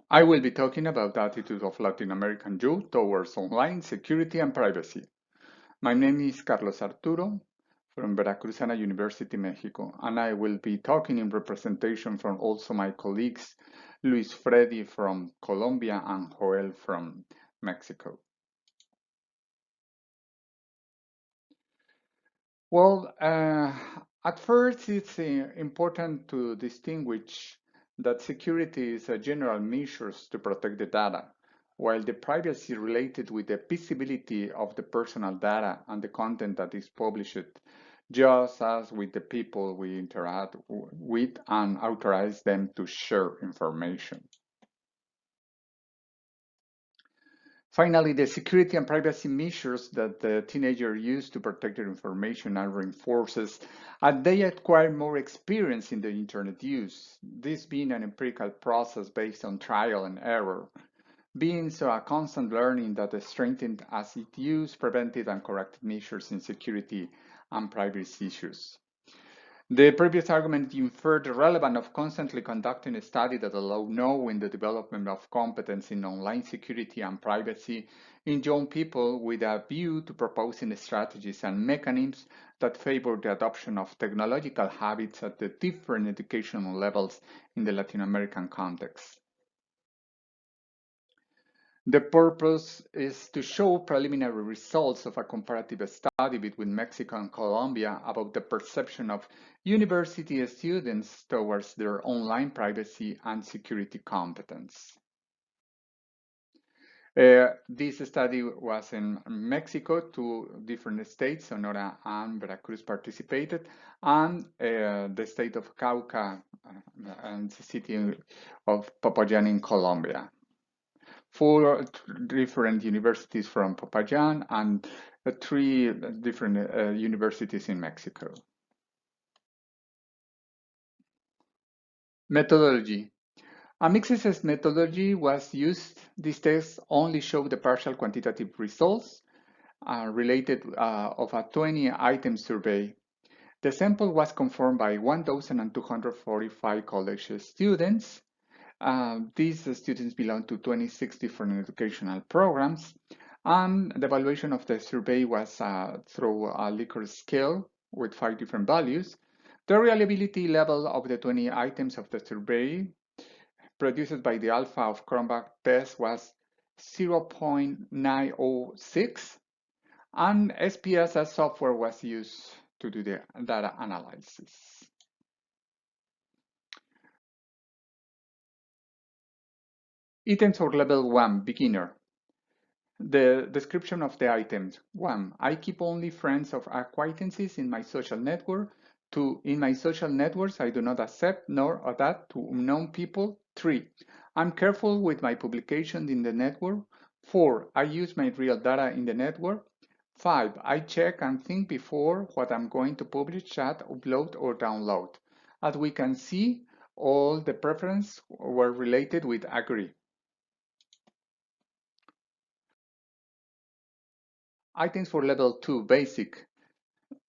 I will be talking about the attitude of Latin American youth towards online security and privacy. My name is Carlos Arturo from Veracruzana University, Mexico, and I will be talking in representation from also my colleagues Luis Freddy from Colombia and Joel from Mexico. Well, at first, it's important to distinguish that security is a general measures to protect the data, while the privacy related with the visibility of the personal data and the content that is published, just as with the people we interact with and authorize them to share information. Finally, the security and privacy measures that the teenager use to protect their information are reinforced as they acquire more experience in the internet use, this being an empirical process based on trial and error, being so a constant learning that is strengthened as it use preventive and corrective measures in security and privacy issues. The previous argument inferred the relevance of constantly conducting a study that allows knowing the development of competence in online security and privacy in young people with a view to proposing strategies and mechanisms that favor the adoption of technological habits at the different educational levels in the Latin American context. The purpose is to show preliminary results of a comparative study between Mexico and Colombia about the perception of university students towards their online privacy and security competence. This study was in Mexico, two different states, Sonora and Veracruz participated, and the state of Cauca and the city of Popayán in Colombia. Four different universities from Popayán and three different universities in Mexico. Methodology. A mixed methodology was used. These tests only show the partial quantitative results related of a 20-item survey. The sample was confirmed by 1,245 college students. These students belong to 26 different educational programs, and the evaluation of the survey was through a Likert scale with 5 different values. The reliability level of the 20 items of the survey produced by the alpha of Chromebook test was 0.906, and SPSS software was used to do the data analysis. Items for level 1, beginner. The description of the items. 1. I keep only friends of acquaintances in my social network. 2. In my social networks, I do not accept nor adapt to unknown people. 3. I'm careful with my publications in the network. 4. I use my real data in the network. 5. I check and think before what I'm going to publish, chat, upload, or download. As we can see, all the preferences were related with agree. Items for level 2, basic.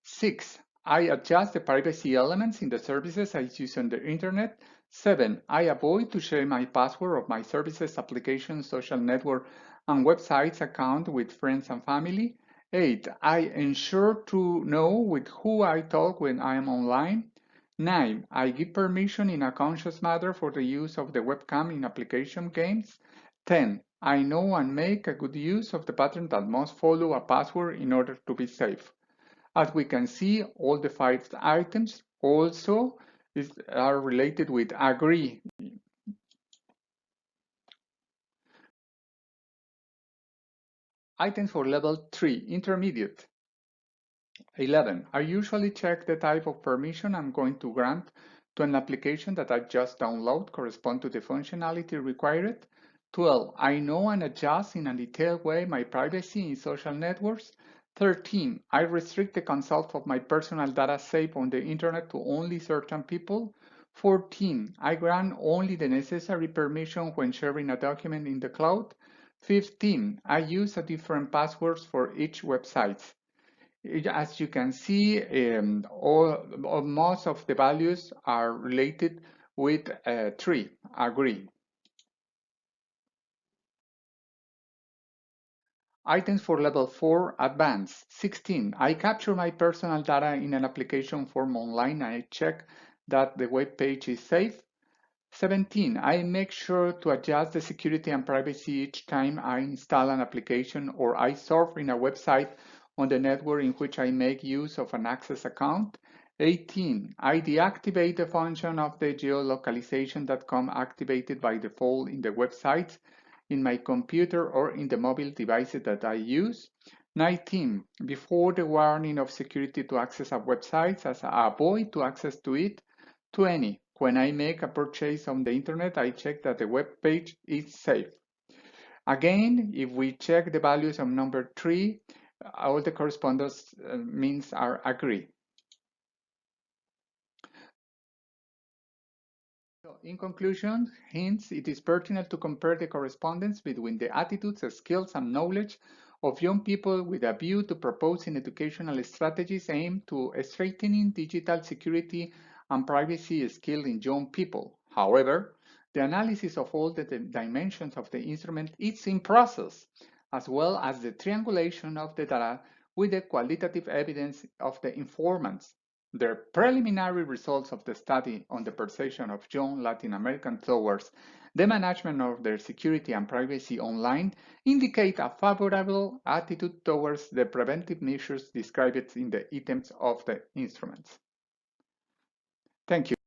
6. I adjust the privacy elements in the services I use on the internet. 7. I avoid to share my password of my services, applications, social network, and websites account with friends and family. 8. I ensure to know with who I talk when I am online. 9. I give permission in a conscious manner for the use of the webcam in application games. 10. I know and make a good use of the pattern that must follow a password in order to be safe. As we can see, all the 5 items also are related with agree. Items for level 3, intermediate. 11. I usually check the type of permission I'm going to grant to an application that I just download correspond to the functionality required. 12. I know and adjust in a detailed way my privacy in social networks. 13. I restrict the consult of my personal data saved on the internet to only certain people. 14. I grant only the necessary permission when sharing a document in the cloud. 15. I use a different passwords for each website. As you can see, most of the values are related with 3, agree. Items for level 4, advanced. 16, I capture my personal data in an application form online and I check that the web page is safe. 17, I make sure to adjust the security and privacy each time I install an application or I surf in a website on the network in which I make use of an access account. 18, I deactivate the function of the geolocalization.com activated by default in the websites in my computer or in the mobile devices that I use. 19, before the warning of security to access a website, as I avoid to access to it. 20, when I make a purchase on the internet, I check that the web page is safe. Again, if we check the values of number 3, all the correspondence means are agree. So in conclusion, hence it is pertinent to compare the correspondence between the attitudes, skills, and knowledge of young people with a view to proposing educational strategies aimed to strengthening digital security and privacy skills in young people. However, the analysis of all the dimensions of the instrument is in process, as well as the triangulation of the data with the qualitative evidence of the informants. The preliminary results of the study on the perception of young Latin Americans towards the management of their security and privacy online indicate a favorable attitude towards the preventive measures described in the items of the instruments. Thank you.